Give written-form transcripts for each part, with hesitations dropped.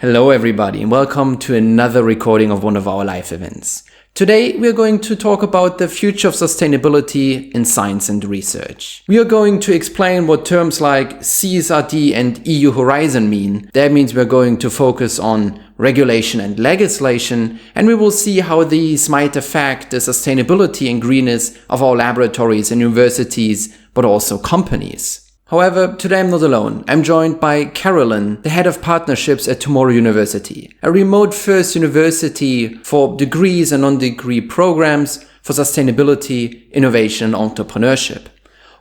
Hello everybody and welcome to another recording of one of our live events. Today we are going to talk about the future of sustainability in science and research. We are going to explain what terms like CSRD and EU Horizon mean. That means we are going to focus on regulation and legislation, and we will see how these might affect the sustainability and greenness of our laboratories and universities, but also companies. However, today I'm not alone. I'm joined by Carolin, the head of partnerships at Tomorrow University, a remote-first university for degrees and non-degree programs for sustainability, innovation, and entrepreneurship.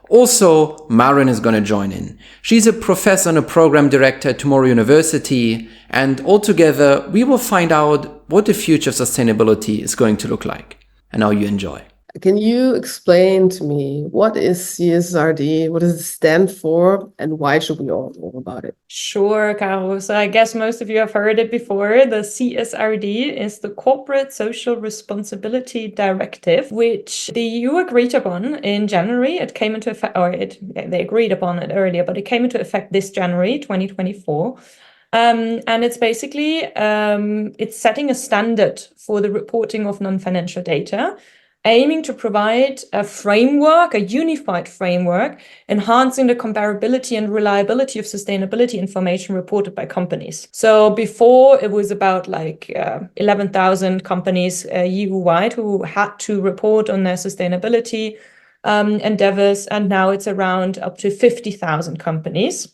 Also, Maren is going to join in. She's a professor and a program director at Tomorrow University, and altogether we will find out what the future of sustainability is going to look like. And now you enjoy. Can you explain to me what is CSRD, what does it stand for, and why should we all know about it? Sure, Caro. So I guess most of you have heard it before. The CSRD is the Corporate Social Responsibility Directive, which the EU agreed upon in January. It came into effect, they agreed upon it earlier, but it came into effect this January 2024. And it's basically, it's setting a standard for the reporting of non-financial data, aiming to provide a framework, a unified framework, enhancing the comparability and reliability of sustainability information reported by companies. So before it was about 11,000 companies EU-wide who had to report on their sustainability endeavors, and now it's around up to 50,000 companies.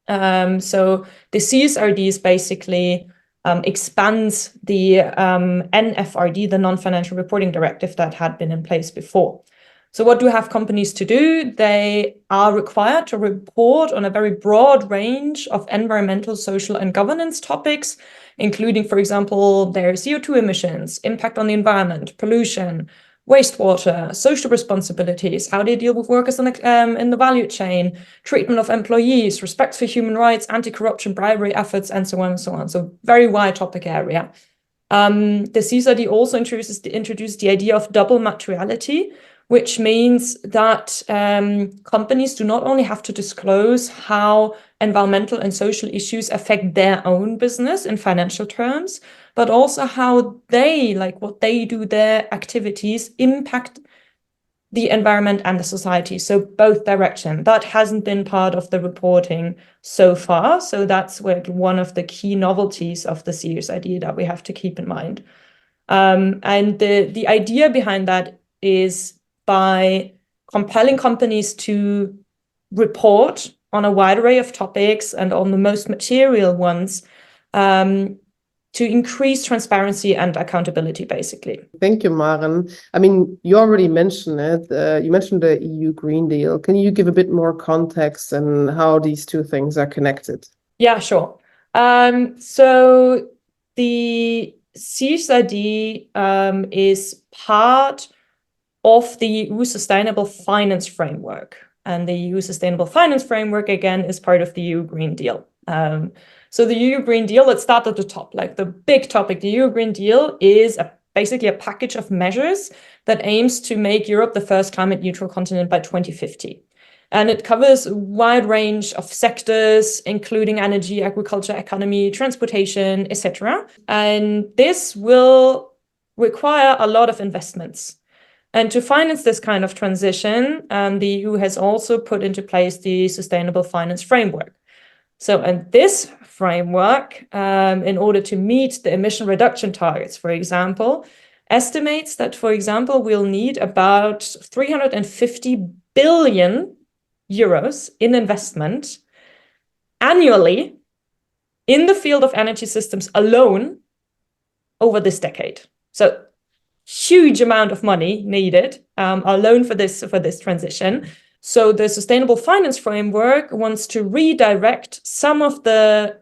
So the CSRD is basically expands the NFRD, the Non-Financial Reporting Directive that had been in place before. So what do have companies to do? They are required to report on a very broad range of environmental, social, and governance topics, including, for example, their CO2 emissions, impact on the environment, pollution, wastewater, social responsibilities, how they deal with workers in the value chain, treatment of employees, respect for human rights, anti-corruption, bribery efforts, and so on and so on. So very wide topic area. The CSRD also introduced the idea of double materiality, which means that companies do not only have to disclose how environmental and social issues affect their own business in financial terms, but also how they, what they do, their activities impact the environment and the society. So both directions. That hasn't been part of the reporting so far. So that's one of the key novelties of the CSRD that we have to keep in mind. And the idea behind that is by compelling companies to report on a wide array of topics and on the most material ones, to increase transparency and accountability, basically. Thank you, Maren. I mean, you already mentioned it. You mentioned the EU Green Deal. Can you give a bit more context and how these two things are connected? Yeah, sure. So the CSRD is part of the EU Sustainable Finance Framework. And the EU Sustainable Finance Framework, again, is part of the EU Green Deal. So the EU Green Deal, let's start at the top, the big topic. The EU Green Deal is basically a package of measures that aims to make Europe the first climate neutral continent by 2050. And it covers a wide range of sectors, including energy, agriculture, economy, transportation, etc. And this will require a lot of investments. And to finance this kind of transition, the EU has also put into place the Sustainable Finance Framework. So, and this framework, in order to meet the emission reduction targets, for example, estimates that, for example, we'll need about 350 billion euros in investment annually in the field of energy systems alone over this decade. So huge amount of money needed alone for this transition. So the Sustainable Finance Framework wants to redirect some of the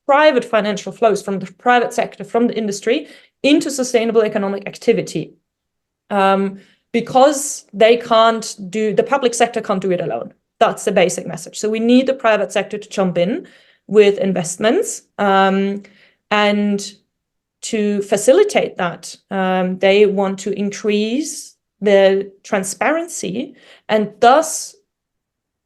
private financial flows from the private sector, from the industry, into sustainable economic activity. Because the public sector can't do it alone. That's the basic message. So we need the private sector to jump in with investments. And to facilitate that, they want to increase the transparency and thus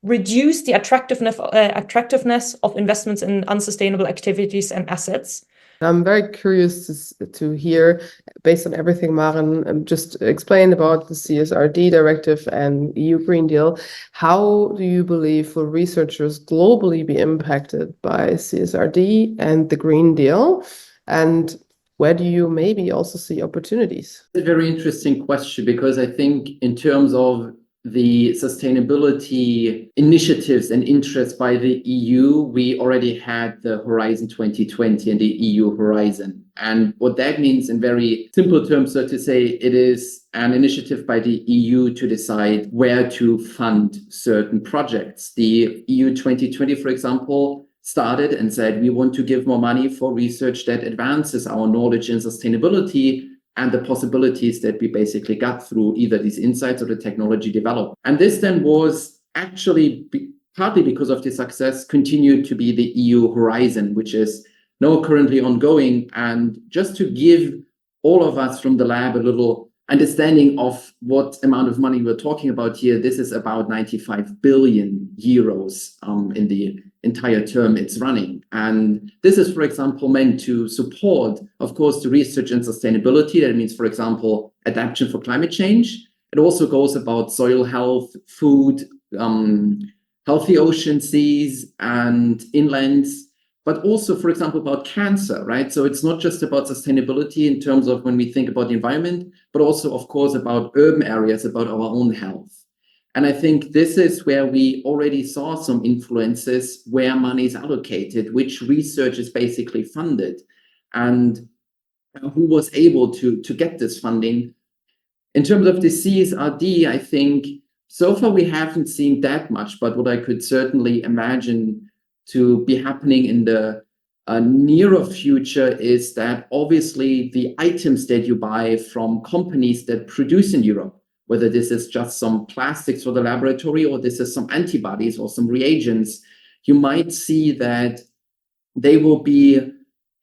reduce the attractiveness of investments in unsustainable activities and assets. I'm very curious to hear, based on everything Maren just explained about the CSRD directive and EU Green Deal, how do you believe will researchers globally be impacted by CSRD and the Green Deal? And where do you maybe also see opportunities? It's a very interesting question, because I think in terms of the sustainability initiatives and interests by the EU, we already had the Horizon 2020 and the EU Horizon. And what that means in very simple terms, so to say, it is an initiative by the EU to decide where to fund certain projects. The EU 2020, for example, started and said, we want to give more money for research that advances our knowledge in sustainability and the possibilities that we basically got through either these insights or the technology developed. And this then was actually partly because of the success continued to be the EU Horizon, which is now currently ongoing. And just to give all of us from the lab a little understanding of what amount of money we're talking about here, this is about 95 billion euros in the entire term it's running. And this is, for example, meant to support, of course, the research and sustainability. That means, for example, adaptation for climate change. It also goes about soil health, food, healthy ocean, seas, and inlands, but also, for example, about cancer, right? So it's not just about sustainability in terms of when we think about the environment, but also, of course, about urban areas, about our own health. And I think this is where we already saw some influences where money is allocated, which research is basically funded, and who was able to get this funding. In terms of the CSRD, I think so far we haven't seen that much, but what I could certainly imagine to be happening in the nearer future is that obviously the items that you buy from companies that produce in Europe, whether this is just some plastics for the laboratory or this is some antibodies or some reagents, you might see that they will be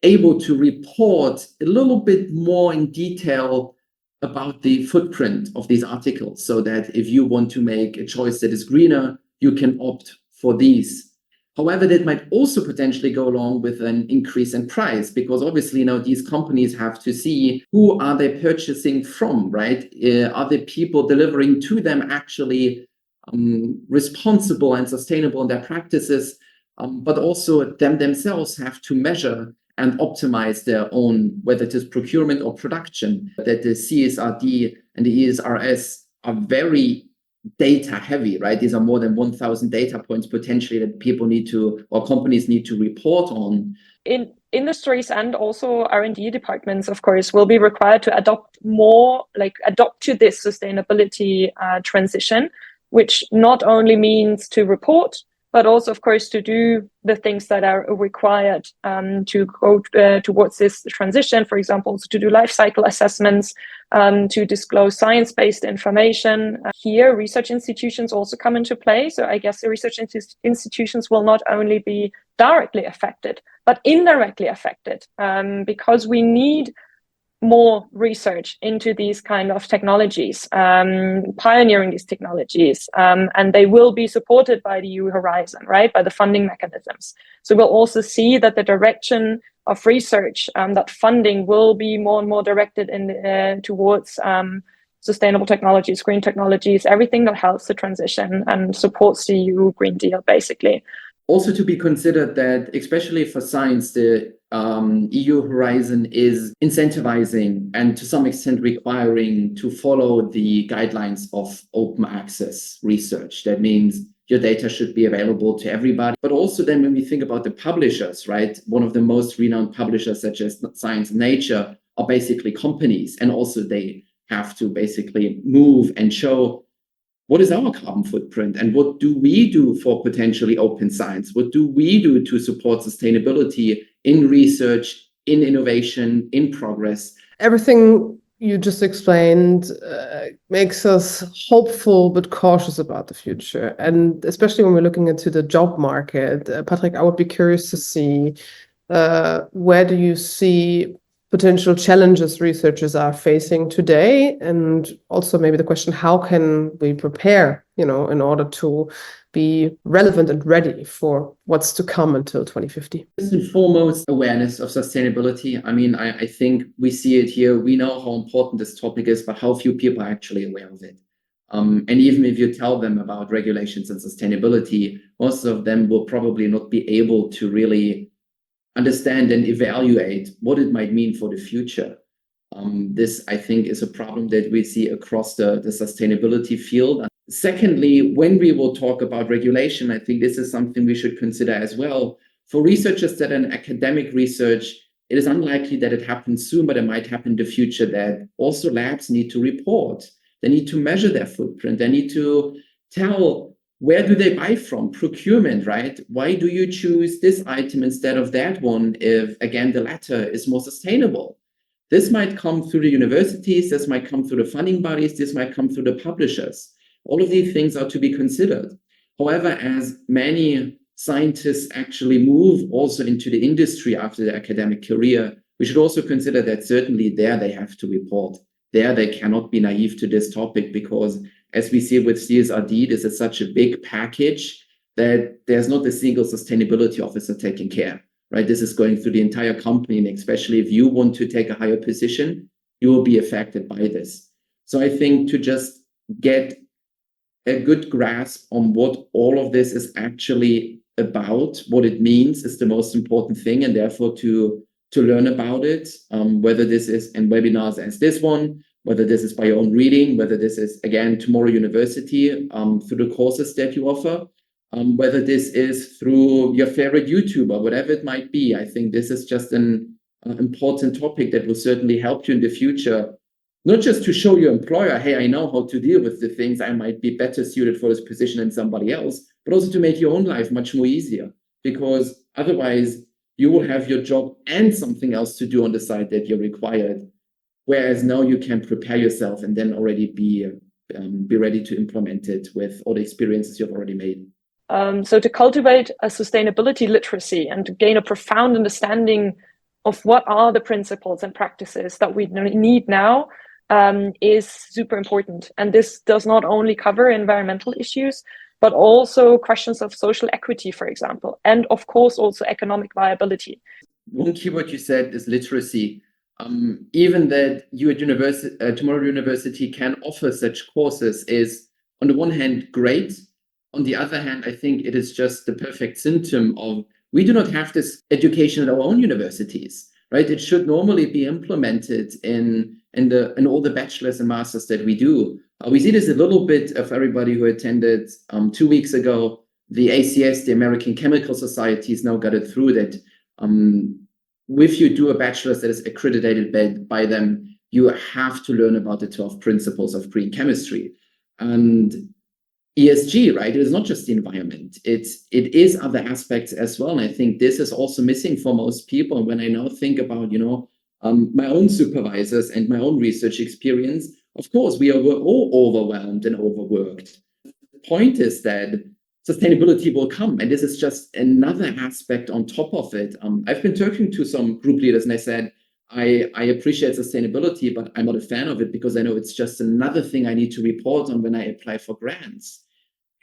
able to report a little bit more in detail about the footprint of these articles, so that if you want to make a choice that is greener, you can opt for these. However, that might also potentially go along with an increase in price, because obviously now these companies have to see who are they purchasing from, right? Are the people delivering to them actually responsible and sustainable in their practices? But also themselves have to measure and optimize their own, whether it is procurement or production. That the CSRD and the ESRS are very data heavy, right? These are more than 1,000 data points potentially that people need to, or companies need to report on. In industries and also R&D departments, of course, will be required to adopt to this sustainability transition, which not only means to report, but also, of course, to do the things that are required to go towards this transition. For example, to do life cycle assessments, to disclose science-based information. Here, research institutions also come into play. So I guess the research institutions will not only be directly affected, but indirectly affected, because we need more research into these kind of technologies, pioneering these technologies, and they will be supported by the EU Horizon, right, by the funding mechanisms. So we'll also see that the direction of research, that funding will be more and more directed towards sustainable technologies, green technologies, everything that helps the transition and supports the EU Green Deal, basically. Also to be considered that, especially for science, the EU Horizon is incentivizing and to some extent requiring to follow the guidelines of open access research. That means your data should be available to everybody. But also then when we think about the publishers, right, one of the most renowned publishers such as Science and Nature are basically companies. And also they have to basically move and show what is our carbon footprint and what do we do for potentially open science? What do we do to support sustainability in research, in innovation, in progress? Everything you just explained makes us hopeful but cautious about the future. And especially when we're looking into the job market, Patrick, I would be curious to see where do you see potential challenges researchers are facing today, and also maybe the question, how can we prepare, in order to be relevant and ready for what's to come until 2050? First and foremost, awareness of sustainability. I mean, I think we see it here. We know how important this topic is, but how few people are actually aware of it. And even if you tell them about regulations and sustainability, most of them will probably not be able to really understand and evaluate what it might mean for the future. This, I think, is a problem that we see across the sustainability field. Secondly, when we will talk about regulation, I think this is something we should consider as well. For researchers that are in academic research, it is unlikely that it happens soon, but it might happen in the future that also labs need to report. They need to measure their footprint. They need to tell where do they buy from? Procurement, right? Why do you choose this item instead of that one if, again, the latter is more sustainable? This might come through the universities, this might come through the funding bodies, this might come through the publishers. All of these things are to be considered. However, as many scientists actually move also into the industry after their academic career, we should also consider that certainly there they have to report. There they cannot be naive to this topic because, as we see with CSRD, this is such a big package that there's not a single sustainability officer taking care, right? This is going through the entire company, and especially if you want to take a higher position, you will be affected by this. So I think to just get a good grasp on what all of this is actually about, what it means, is the most important thing, and therefore to learn about it, whether this is in webinars as this one, whether this is by your own reading, whether this is, again, Tomorrow University, through the courses that you offer, whether this is through your favorite YouTuber, whatever it might be. I think this is just an important topic that will certainly help you in the future, not just to show your employer, hey, I know how to deal with the things, I might be better suited for this position than somebody else, but also to make your own life much more easier, because otherwise you will have your job and something else to do on the side that you're required. Whereas now you can prepare yourself and then already be ready to implement it with all the experiences you've already made. So to cultivate a sustainability literacy and to gain a profound understanding of what are the principles and practices that we need now is super important. And this does not only cover environmental issues, but also questions of social equity, for example, and of course also economic viability. One keyword you said is literacy. Even that you at Tomorrow University can offer such courses is, on the one hand, great. On the other hand, I think it is just the perfect symptom of we do not have this education at our own universities, right? It should normally be implemented in all the bachelors and masters that we do. We see this a little bit of everybody who attended 2 weeks ago. The ACS, the American Chemical Society, has now got it through that. If you do a bachelor's that is accredited by them, you have to learn about the 12 principles of green chemistry. And ESG, right? It is not just the environment. It is other aspects as well. And I think this is also missing for most people. And when I now think about, my own supervisors and my own research experience, of course, we are all overwhelmed and overworked. The point is that sustainability will come. And this is just another aspect on top of it. I've been talking to some group leaders and I said, I appreciate sustainability, but I'm not a fan of it because I know it's just another thing I need to report on when I apply for grants.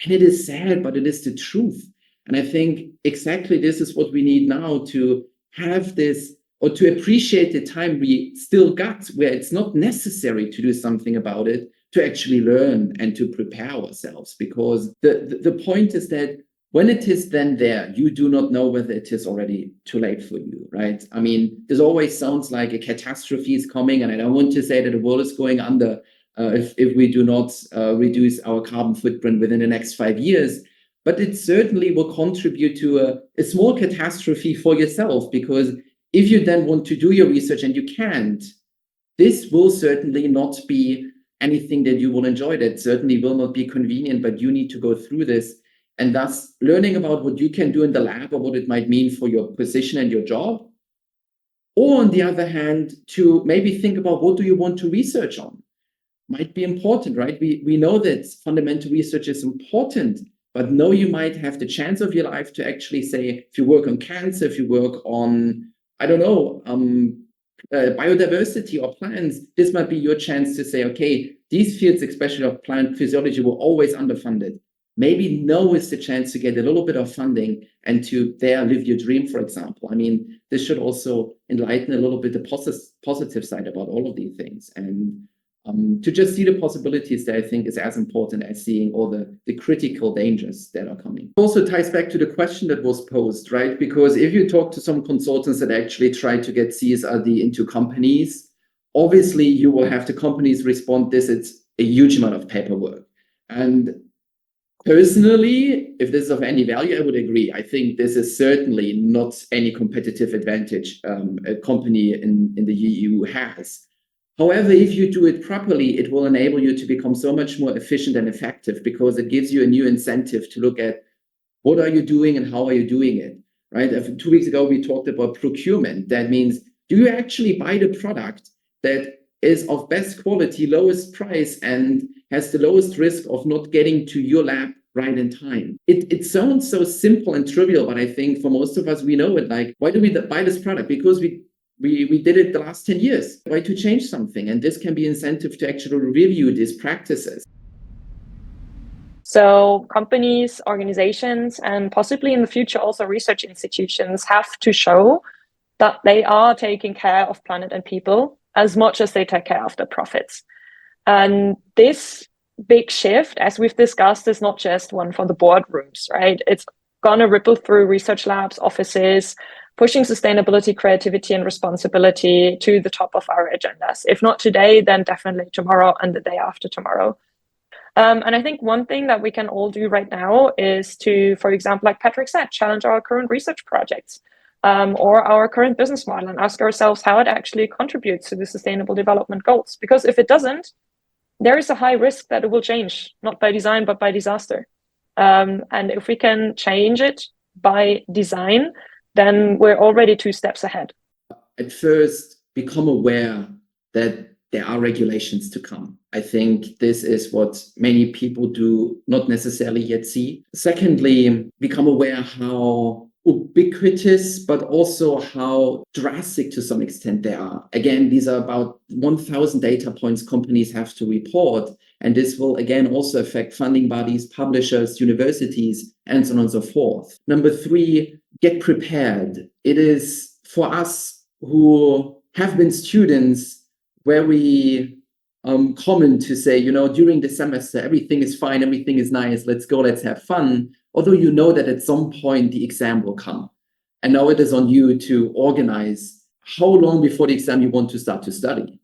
And it is sad, but it is the truth. And I think exactly this is what we need now to have this, or to appreciate the time we still got where it's not necessary to do something about it, to actually learn and to prepare ourselves. Because the point is that when it is then there, you do not know whether it is already too late for you, right? I mean, this always sounds like a catastrophe is coming, and I don't want to say that the world is going under if we do not reduce our carbon footprint within the next 5 years. But it certainly will contribute to a small catastrophe for yourself, because if you then want to do your research and you can't, this will certainly not be anything that you will enjoy. That certainly will not be convenient, but you need to go through this. And thus learning about what you can do in the lab or what it might mean for your position and your job. Or on the other hand, to maybe think about what do you want to research on? Might be important, right? We know that fundamental research is important, but now you might have the chance of your life to actually say, if you work on cancer, if you work on, I don't know, biodiversity or plants, this might be your chance to say, okay, these fields, especially of plant physiology, were always underfunded. maybe now is the chance to get a little bit of funding and to there live your dream, for example. I mean, this should also enlighten a little bit the positive side about all of these things. And to just see the possibilities there, I think, is as important as seeing all the critical dangers that are coming. It also ties back to the question that was posed, right? Because if you talk to some consultants that actually try to get CSRD into companies, obviously you will have the companies respond this, it's a huge amount of paperwork. And personally, if this is of any value, I would agree. I think this is certainly not any competitive advantage a company in the EU has. However, if you do it properly, it will enable you to become so much more efficient and effective because it gives you a new incentive to look at what are you doing and how are you doing it, right? 2 weeks ago, we talked about procurement. That means, do you actually buy the product that is of best quality, lowest price, and has the lowest risk of not getting to your lab right in time? It sounds so simple and trivial, but I think for most of us, we know it. Like, why do we buy this product? Because we did it the last 10 years. Why to change something? And this can be incentive to actually review these practices. So companies, organizations, and possibly in the future also research institutions have to show that they are taking care of planet and people as much as they take care of their profits. And this big shift, as we've discussed, is not just one for the boardrooms, right? It's going to ripple through research labs, offices, pushing sustainability, creativity, and responsibility to the top of our agendas. If not today, then definitely tomorrow and the day after tomorrow. And I think one thing that we can all do right now is to, for example, like Patrick said, challenge our current research projects or our current business model and ask ourselves how it actually contributes to the Sustainable Development Goals. Because if it doesn't, there is a high risk that it will change, not by design, but by disaster. And if we can change it by design, then we're already 2 steps ahead. At first, become aware that there are regulations to come. I think this is what many people do not necessarily yet see. Secondly, become aware how ubiquitous, but also how drastic to some extent they are. Again, these are about 1,000 data points companies have to report. And this will, again, also affect funding bodies, publishers, universities, and so on and so forth. Number 3, get prepared. It is for us who have been students where we common to say, during the semester, everything is fine, everything is nice, let's go, let's have fun. Although you know that at some point the exam will come. And now it is on you to organize how long before the exam you want to start to study.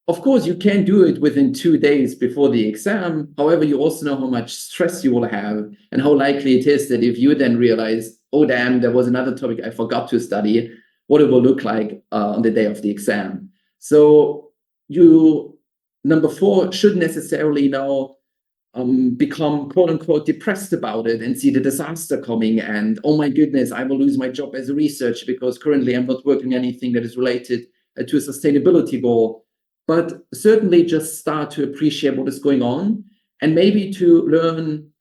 Of course, you can do it within 2 days before the exam. However, you also know how much stress you will have and how likely it is that if you then realize, oh, damn, there was another topic I forgot to study, what it will look like on the day of the exam. So you, number 4, shouldn't necessarily now become quote unquote depressed about it and see the disaster coming and, oh my goodness, I will lose my job as a researcher because currently I'm not working on anything that is related to a sustainability goal. But certainly just start to appreciate what is going on and maybe to learn,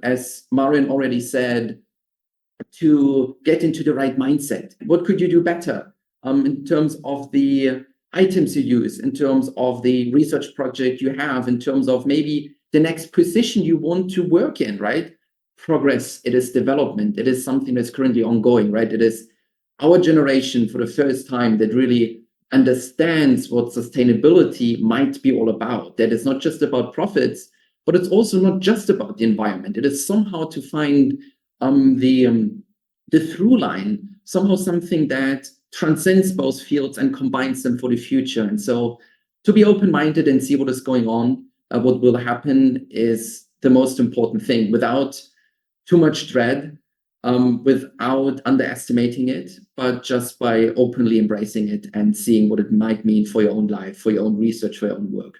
as Maren already said, to get into the right mindset. What could you do better in terms of the items you use, in terms of the research project you have, in terms of maybe the next position you want to work in, right? Progress, it is development. It is something that's currently ongoing, right? It is our generation for the first time that really understands what sustainability might be all about. That it's not just about profits, but it's also not just about the environment. It is somehow to find the through line, somehow something that transcends both fields and combines them for the future. And so to be open-minded and see what is going on, what will happen is the most important thing without too much dread, without underestimating it, but just by openly embracing it and seeing what it might mean for your own life, for your own research, for your own work.